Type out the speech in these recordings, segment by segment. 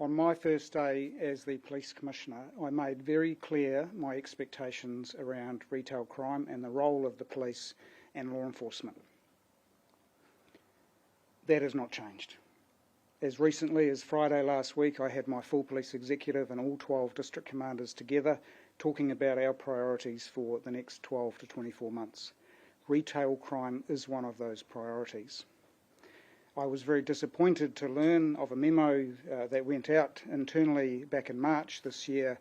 On my first day as the Police Commissioner, I made very clear my expectations around retail crime and the role of the police and law enforcement. That has not changed. As recently as Friday last week, I had my full police executive and all 12 district commanders together talking about our priorities for the next 12 to 24 months. Retail crime is one of those priorities. I was very disappointed to learn of a memo that went out internally back in March this year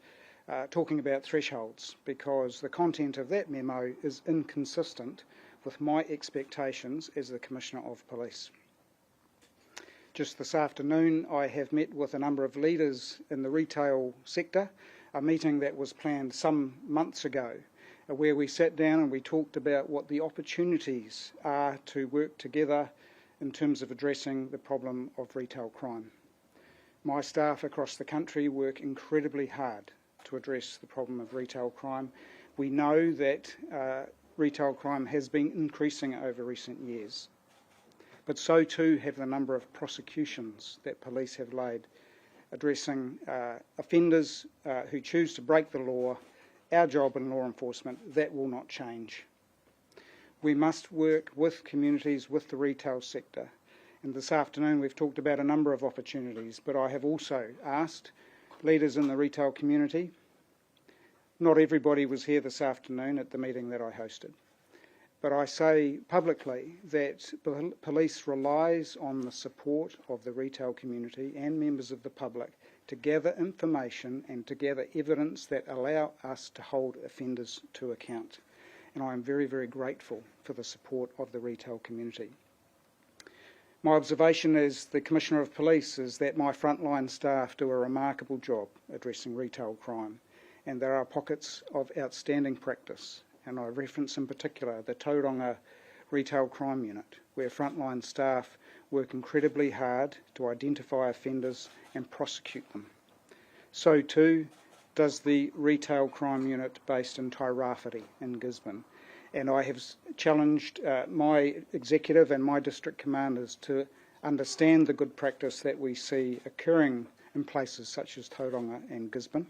talking about thresholds, because the content of that memo is inconsistent with my expectations as the Commissioner of Police. Just this afternoon, I have met with a number of leaders in the retail sector, a meeting that was planned some months ago, where we sat down and we talked about what the opportunities are to work together in terms of addressing the problem of retail crime. My staff across the country work incredibly hard to address the problem of retail crime. We know that retail crime has been increasing over recent years, but so too have the number of prosecutions that police have laid addressing offenders who choose to break the law. Our job in law enforcement, that will not change. We must work with communities, with the retail sector. And this afternoon we've talked about a number of opportunities, but I have also asked leaders in the retail community. Not everybody was here this afternoon at the meeting that I hosted, but I say publicly that police relies on the support of the retail community and members of the public to gather information and to gather evidence that allow us to hold offenders to account. And I am very, very grateful for the support of the retail community. My observation as the Commissioner of Police is that my frontline staff do a remarkable job addressing retail crime, and there are pockets of outstanding practice, and I reference in particular the Tauranga Retail Crime Unit, where frontline staff work incredibly hard to identify offenders and prosecute them. So too does the Retail Crime Unit based in Tairāwhiti in Gisborne. And I have challenged my executive and my district commanders to understand the good practice that we see occurring in places such as Tauranga and Gisborne,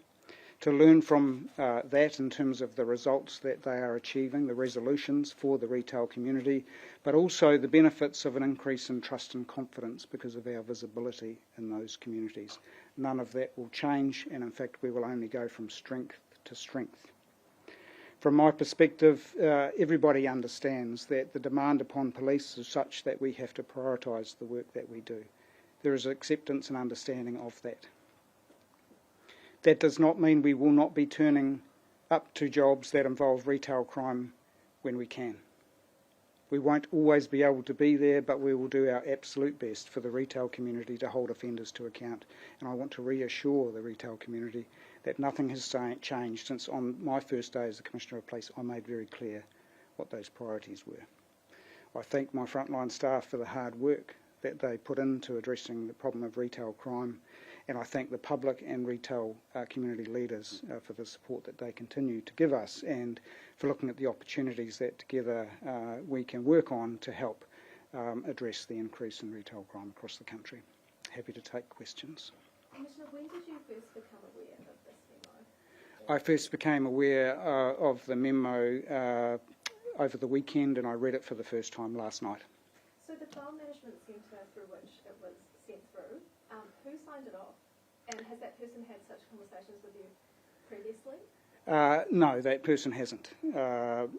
to learn from that in terms of the results that they are achieving, the resolutions for the retail community, but also the benefits of an increase in trust and confidence because of our visibility in those communities. None of that will change, and in fact we will only go from strength to strength. From my perspective, everybody understands that the demand upon police is such that we have to prioritise the work that we do. There is acceptance and understanding of that. That does not mean we will not be turning up to jobs that involve retail crime when we can. We won't always be able to be there, but we will do our absolute best for the retail community to hold offenders to account. And I want to reassure the retail community that nothing has changed since on my first day as the Commissioner of Police I made very clear what those priorities were. I thank my frontline staff for the hard work that they put into addressing the problem of retail crime, and I thank the public and retail community leaders for the support that they continue to give us and for looking at the opportunities that together we can work on to help address the increase in retail crime across the country. Happy to take questions. Commissioner, when did you first become aware of this memo? I first became aware of the memo over the weekend, and I read it for the first time last night. So the Child Management Centre through which it was sent through, who signed it off? And has that person had such conversations with you previously? No, that person hasn't.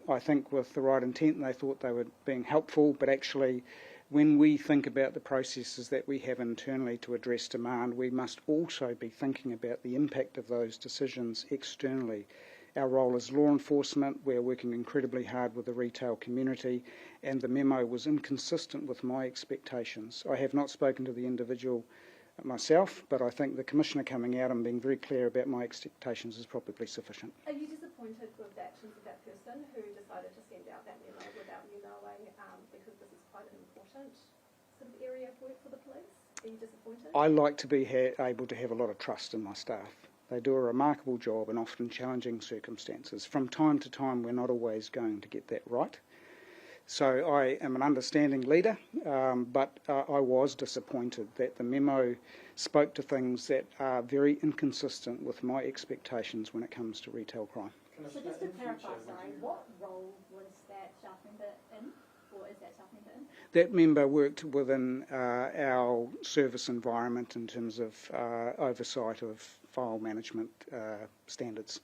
I think with the right intent they thought they were being helpful, but actually when we think about the processes that we have internally to address demand, we must also be thinking about the impact of those decisions externally. Our role as law enforcement, we're working incredibly hard with the retail community, and the memo was inconsistent with my expectations. I have not spoken to the individual myself, but I think the Commissioner coming out and being very clear about my expectations is probably sufficient. Are you disappointed with the actions of that person who decided to send out that memo without you knowing, because this is quite an important sort of area of work for the police? Are you disappointed? I like to be able to have a lot of trust in my staff. They do a remarkable job in often challenging circumstances. From time to time, we're not always going to get that right. So I am an understanding leader, but I was disappointed that the memo spoke to things that are very inconsistent with my expectations when it comes to retail crime. So just to clarify, sorry, what role was that staff member in, or is that staff member in? That member worked within our service environment in terms of oversight of file management standards.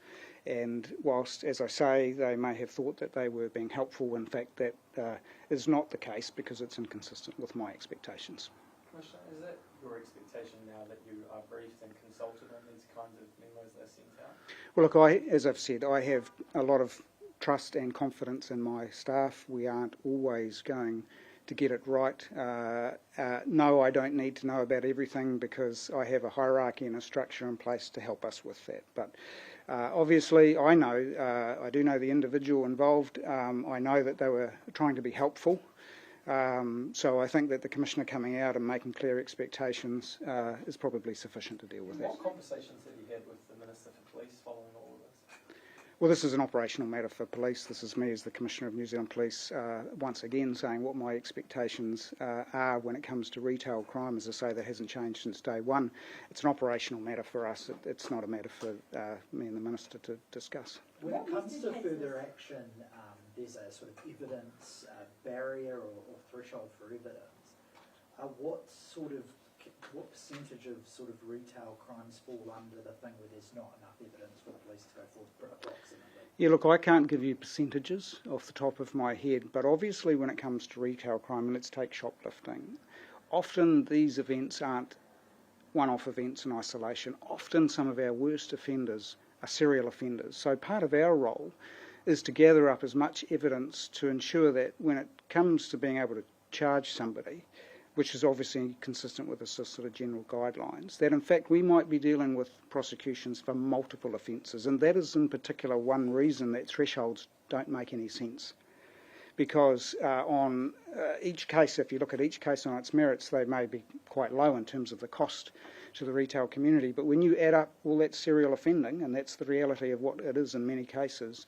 And whilst, as I say, they may have thought that they were being helpful, in fact that is not the case because it's inconsistent with my expectations. Commissioner, is it your expectation now that you are briefed and consulted on these kinds of memos that are sent out? Well, look, as I've said, I have a lot of trust and confidence in my staff. We aren't always going to get it right. No, I don't need to know about everything because I have a hierarchy and a structure in place to help us with that. But obviously, I do know the individual involved. I know that they were trying to be helpful. So I think that the Commissioner coming out and making clear expectations is probably sufficient to deal with that. What conversations have you had with the Minister for Police following all of this? Well, this is an operational matter for police. This is me as the Commissioner of New Zealand Police once again saying what my expectations are when it comes to retail crime. As I say, that hasn't changed since day one. It's an operational matter for us. It's not a matter for me and the Minister to discuss. When it comes to further action, there's a sort of evidence barrier or threshold for evidence. What percentage of sort of retail crimes fall under the thing where there's not enough evidence for the police to go forward approximately? Yeah, look, I can't give you percentages off the top of my head, but obviously when it comes to retail crime, and let's take shoplifting, often these events aren't one-off events in isolation. Often some of our worst offenders are serial offenders. So part of our role is to gather up as much evidence to ensure that when it comes to being able to charge somebody, which is obviously consistent with the sort of general guidelines, that in fact we might be dealing with prosecutions for multiple offences, and that is in particular one reason that thresholds don't make any sense. Because on each case, if you look at each case on its merits, they may be quite low in terms of the cost to the retail community, but when you add up all that serial offending, and that's the reality of what it is in many cases,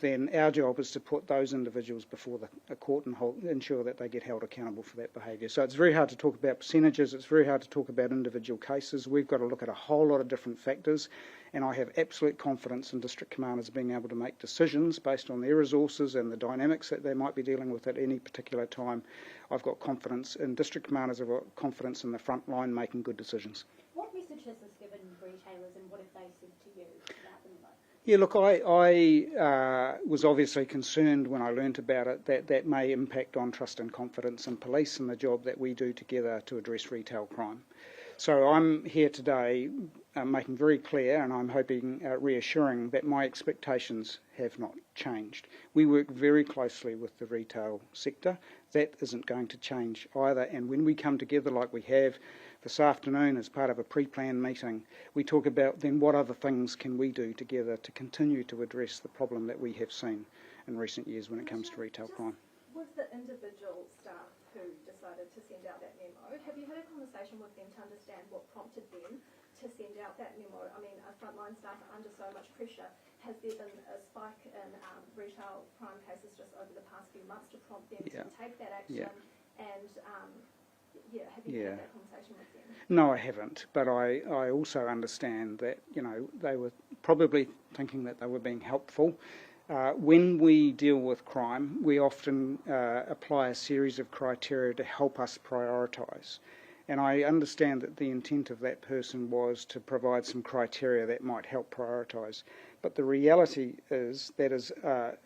then our job is to put those individuals before a court and ensure that they get held accountable for that behaviour. So it's very hard to talk about percentages, it's very hard to talk about individual cases. We've got to look at a whole lot of different factors, and I have absolute confidence in district commanders being able to make decisions based on their resources and the dynamics that they might be dealing with at any particular time. I've got confidence in district commanders, I've got confidence in the front line making good decisions. What message has this given retailers, and what have they said to you about the memo? Yeah, look, I was obviously concerned when I learnt about it that may impact on trust and confidence in police and the job that we do together to address retail crime. So I'm here today making very clear, and I'm hoping reassuring, that my expectations have not changed. We work very closely with the retail sector. That isn't going to change either, and when we come together like we have this afternoon as part of a pre-planned meeting, we talk about then what other things can we do together to continue to address the problem that we have seen in recent years when it comes to retail crime. With the individual staff who decided to send out that memo, have you had a conversation with them to understand what prompted them to send out that memo? I mean, our frontline staff are under so much pressure. Has there been a spike in retail crime cases just over the past few months to prompt them to take that action? And have you had that conversation with them? No, I haven't, but I also understand that, they were probably thinking that they were being helpful. When we deal with crime, we often apply a series of criteria to help us prioritise. And I understand that the intent of that person was to provide some criteria that might help prioritise. But the reality is that is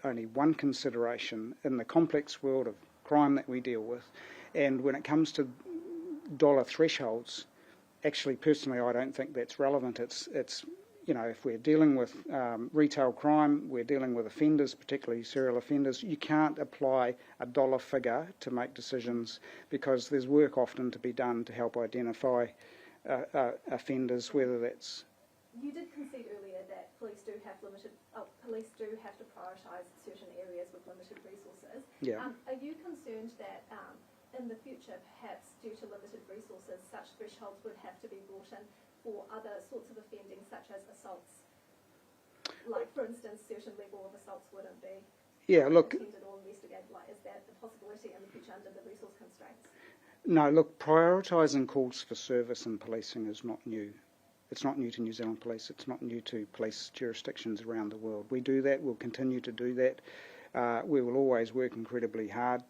only one consideration in the complex world of crime that we deal with. And when it comes to dollar thresholds, actually, personally, I don't think that's relevant. It's if we're dealing with retail crime, we're dealing with offenders, particularly serial offenders, you can't apply a dollar figure to make decisions because there's work often to be done to help identify offenders, whether that's... You did concede earlier that police do have to prioritise certain areas with limited resources. Yeah. Are you concerned that in the future, perhaps due to limited resources, such thresholds would have to be brought in for other sorts of offending, such as assaults? Like, for instance, certain level of assaults wouldn't be Yeah, look, attended or investigated? Like, is that a possibility in the future under the resource constraints? no, look, prioritising calls for service in policing is not new. It's not new to New Zealand Police. It's not new to police jurisdictions around the world. We do that. We'll continue to do that. We will always work incredibly hard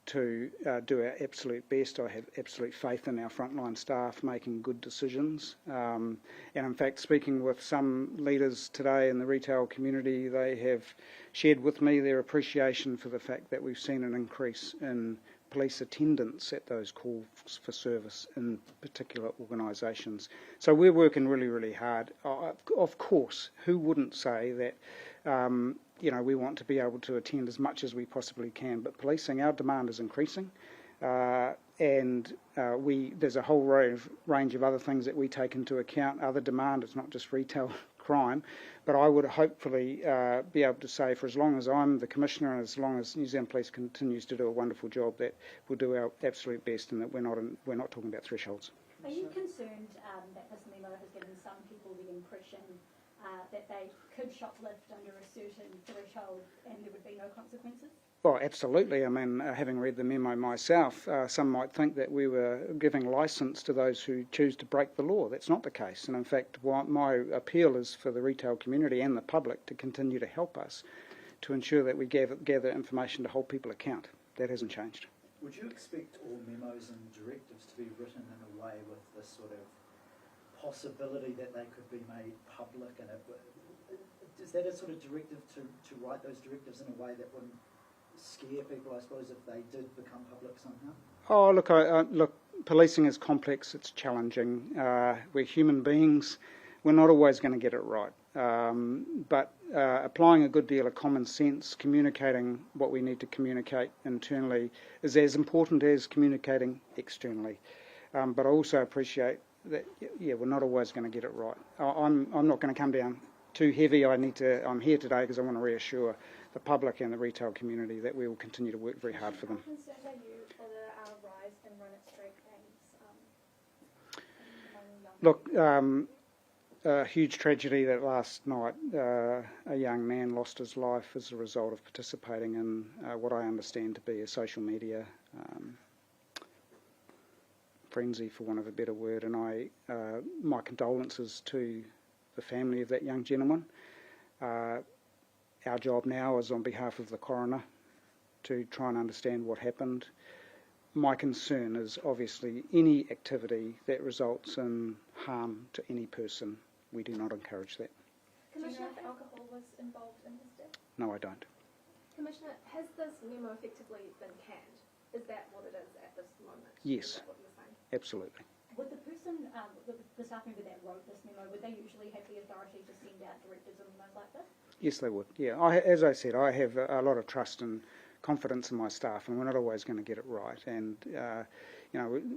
to do our absolute best. I have absolute faith in our frontline staff making good decisions. And in fact, speaking with some leaders today in the retail community, they have shared with me their appreciation for the fact that we've seen an increase in police attendance at those calls for service in particular organisations. So we're working really, really hard. Of course, who wouldn't say that we want to be able to attend as much as we possibly can, but policing, our demand is increasing, and there's a whole range of other things that we take into account, other demand. It's not just retail crime, but I would hopefully be able to say, for as long as I'm the Commissioner and as long as New Zealand Police continues to do a wonderful job, that we'll do our absolute best and that we're not talking about thresholds. Are you concerned that this memo has given some people the impression that they could shoplift under a certain threshold and there would be no consequences? Well, absolutely. I mean, having read the memo myself, some might think that we were giving licence to those who choose to break the law. That's not the case. And in fact, my appeal is for the retail community and the public to continue to help us to ensure that we gather information to hold people account. That hasn't changed. Would you expect all memos and directives to be written in a way with this sort of possibility that they could be made public? And is that a sort of directive to write those directives in a way that wouldn't scare people, I suppose, if they did become public somehow? Oh, look, policing is complex, it's challenging. We're human beings. We're not always going to get it right. But applying a good deal of common sense, communicating what we need to communicate internally is as important as communicating externally. But I also appreciate that, we're not always going to get it right. I'm not going to come down too heavy. I'm here today because I want to reassure the public and the retail community that we will continue to work very hard for them. How concerned are you for the rise in run-it-straight gangs among young Look, a huge tragedy that last night, a young man lost his life as a result of participating in what I understand to be a social media frenzy, for want of a better word, and my condolences to the family of that young gentleman. Our job now is on behalf of the coroner to try and understand what happened. My concern is obviously any activity that results in harm to any person. We do not encourage that. Do you know if alcohol was involved in his death? No, I don't. Commissioner, has this memo effectively been canned? Is that what it is at this moment? Yes. Is that what you're saying? Absolutely. Would the person, the staff member that wrote this memo, would they usually have the authority to send out directives and memos like this? Yes, they would. Yeah, as I said, I have a lot of trust and confidence in my staff, and we're not always going to get it right. And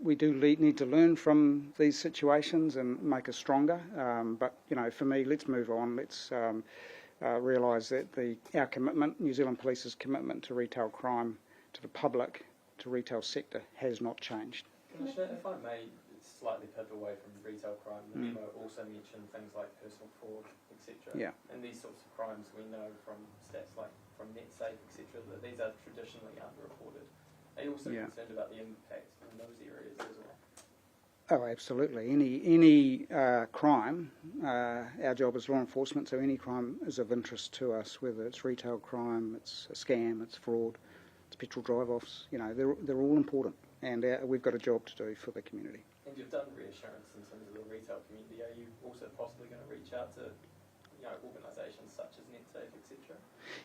we do need to learn from these situations and make us stronger. But for me, let's move on. Let's realise that our commitment, New Zealand Police's commitment to retail crime, to the public, to retail sector, has not changed. Commissioner, if I may slightly pivot away from retail crime, the memo also mentioned things like personal fraud, etc. Yeah. And these sorts of crimes, we know from stats like from NetSafe, etc., that these are traditionally underreported. Are you also concerned about the impact in those areas as well? Oh, absolutely. Any crime, our job as law enforcement, so any crime is of interest to us, whether it's retail crime, it's a scam, it's fraud, it's petrol drive-offs, they're all important, and we've got a job to do for the community. And you've done reassurance in terms of the retail community. Are you also possibly going to reach out to organisations such as NetSafe, etc.?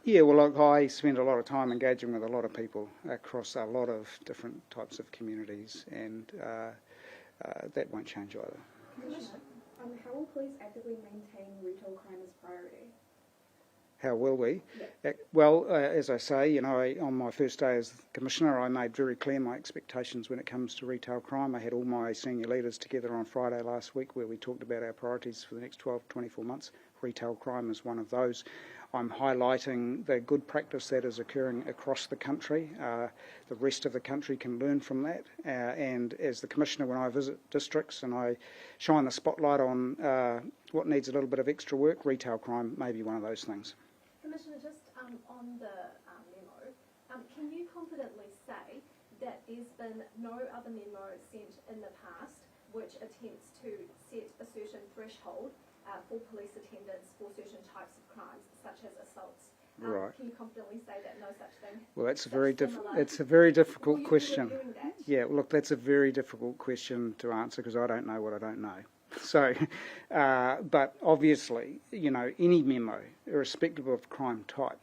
Yeah, well, look, I spend a lot of time engaging with a lot of people across a lot of different types of communities, and that won't change either. Commissioner, how will police actively maintain retail crime as priority? How will we? Yeah. Well, as I say, on my first day as Commissioner, I made very clear my expectations when it comes to retail crime. I had all my senior leaders together on Friday last week where we talked about our priorities for the next 12 to 24 months. Retail crime is one of those. I'm highlighting the good practice that is occurring across the country. The rest of the country can learn from that. And as the Commissioner, when I visit districts and I shine the spotlight on what needs a little bit of extra work, retail crime may be one of those things. Commissioner, just on the memo, can you confidently say that there's been no other memo sent in the past which attempts to set a certain threshold for police attendance for certain types of crimes, such as assaults? Right. Can you confidently say that no such thing? Well, that's such a very difficult Will you be question. reviewing that? Yeah, look, that's a very difficult question to answer because I don't know what I don't know. So, but obviously, you know, any memo, irrespective of crime type,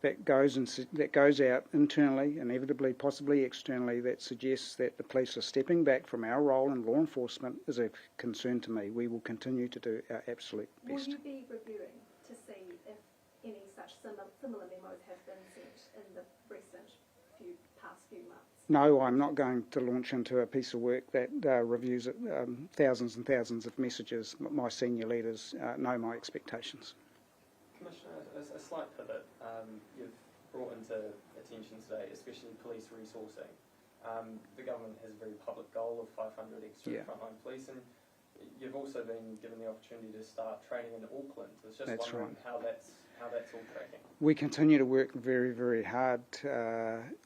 that goes out internally, inevitably, possibly externally, that suggests that the police are stepping back from our role in law enforcement is a concern to me. We will continue to do our absolute best. Will you be reviewing to see if any such similar memos have been sent in the recent past few months? No, I'm not going to launch into a piece of work that reviews thousands and thousands of messages. My senior leaders know my expectations. Commissioner, a slight pivot. You've brought into attention today, especially police resourcing. The government has a very public goal of 500 extra frontline police, and you've also been given the opportunity to start training in Auckland. I was just wondering how that's all tracking. We continue to work very, very hard.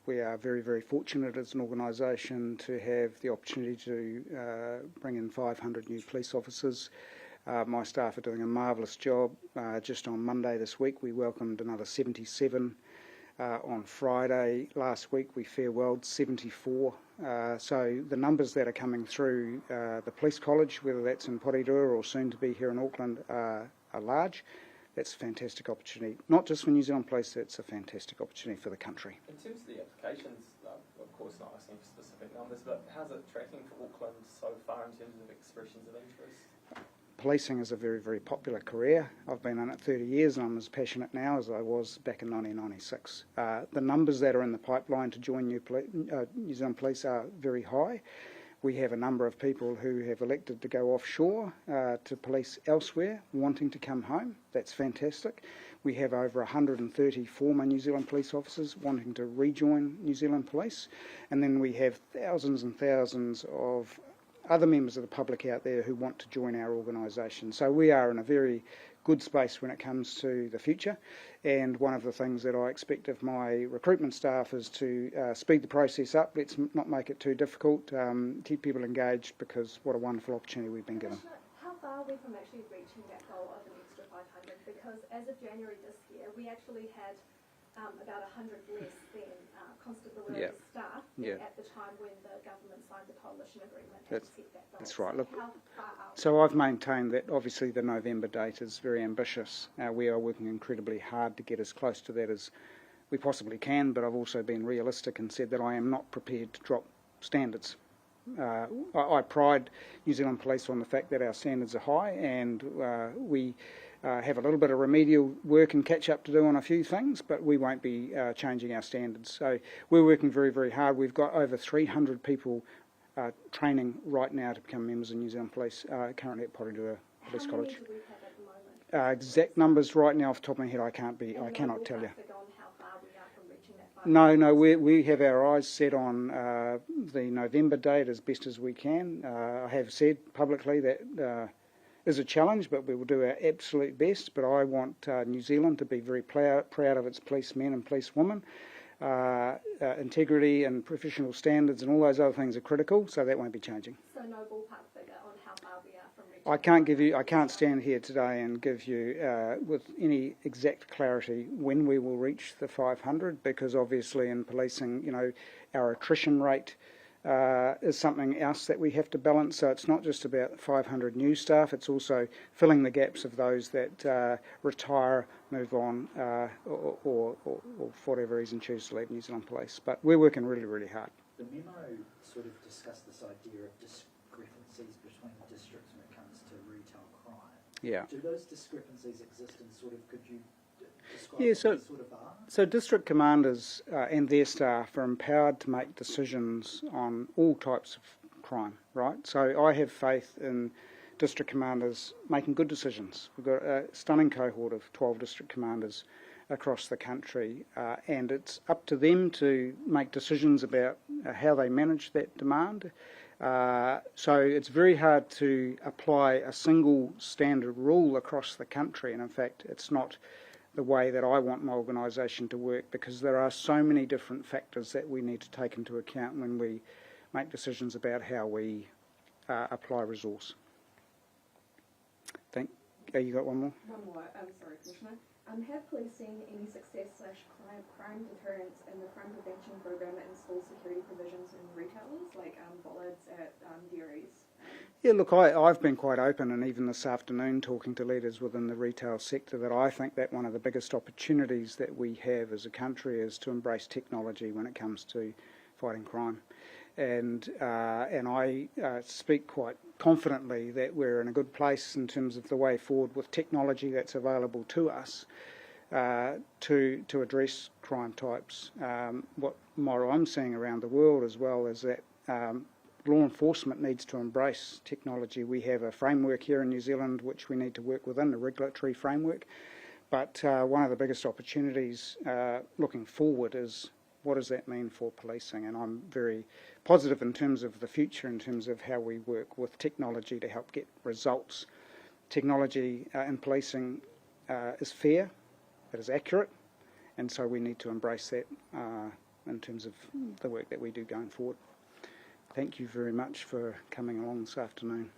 We are very, very fortunate as an organisation to have the opportunity to bring in 500 new police officers. My staff are doing a marvellous job. Just on Monday this week, we welcomed another 77. On Friday last week, we farewelled 74. So the numbers that are coming through the police college, whether that's in Porirua or soon to be here in Auckland, are large. That's a fantastic opportunity, not just for New Zealand Police, it's a fantastic opportunity for the country. In terms of the applications, of course not asking for specific numbers, but how's it tracking for Auckland so far in terms of expressions of interest? Policing is a very, very popular career. I've been in it 30 years and I'm as passionate now as I was back in 1996. The numbers that are in the pipeline to join New Zealand Police are very high. We have a number of people who have elected to go offshore to police elsewhere, wanting to come home. That's fantastic. We have over 130 former New Zealand police officers wanting to rejoin New Zealand Police. And then we have thousands and thousands of other members of the public out there who want to join our organisation. So we are in a very good space when it comes to the future, and one of the things that I expect of my recruitment staff is to speed the process up. Let's not make it too difficult, keep people engaged, because what a wonderful opportunity we've been given. How far are we from actually reaching that goal of an extra 500? Because as of January this year, we actually had about 100 less than constabulary staff at the time when the government signed the coalition agreement and set that goal. That's right. Look, how far are we? so I've maintained that obviously the November date is very ambitious. We are working incredibly hard to get as close to that as we possibly can, but I've also been realistic and said that I am not prepared to drop standards. I pride New Zealand Police on the fact that our standards are high, and we have a little bit of remedial work and catch up to do on a few things, but we won't be changing our standards. So we're working very, very hard. We've got over 300 people training right now to become members of New Zealand Police, currently at Porirua Police College. How many do we have at the moment? Exact numbers right now off the top of my head, I cannot tell you. On how far we are from reaching that 500? No, we have our eyes set on the November date as best as we can. I have said publicly that is a challenge, but we will do our absolute best. But I want New Zealand to be very proud of its policemen and policewomen. Integrity and professional standards and all those other things are critical, so that won't be changing. So no ballpark figure on how far we are from reaching I can't stand here today and give you with any exact clarity when we will reach the 500, because obviously in policing, you know, our attrition rate is something else that we have to balance. So it's not just about 500 new staff, it's also filling the gaps of those that retire, move on, or for whatever reason choose to leave New Zealand Police. But we're working really, really hard. The memo sort of discussed this idea of discrepancies between districts when it comes to retail crime. Yeah. Do those discrepancies exist, and sort of could you describe Yeah, what so- they sort of are? So district commanders and their staff are empowered to make decisions on all types of crime, right? So I have faith in district commanders making good decisions. We've got a stunning cohort of 12 district commanders across the country, and it's up to them to make decisions about how they manage that demand. So it's very hard to apply a single standard rule across the country, and in fact it's not the way that I want my organisation to work, because there are so many different factors that we need to take into account when we make decisions about how we apply resource. You got one more? One more. Sorry, Commissioner. Have police seen any success / crime deterrence in the crime prevention program that installs security provisions in retailers, like bollards at dairies? Yeah, look, I've been quite open, and even this afternoon talking to leaders within the retail sector, that I think that one of the biggest opportunities that we have as a country is to embrace technology when it comes to fighting crime. And I speak quite confidently that we're in a good place in terms of the way forward with technology that's available to us to address crime types. What model I'm seeing around the world as well is that law enforcement needs to embrace technology. We have a framework here in New Zealand which we need to work within, the regulatory framework. But one of the biggest opportunities looking forward is, what does that mean for policing? And I'm very positive in terms of the future, in terms of how we work with technology to help get results. Technology in policing is fair, it is accurate, and so we need to embrace that in terms of the work that we do going forward. Thank you very much for coming along this afternoon.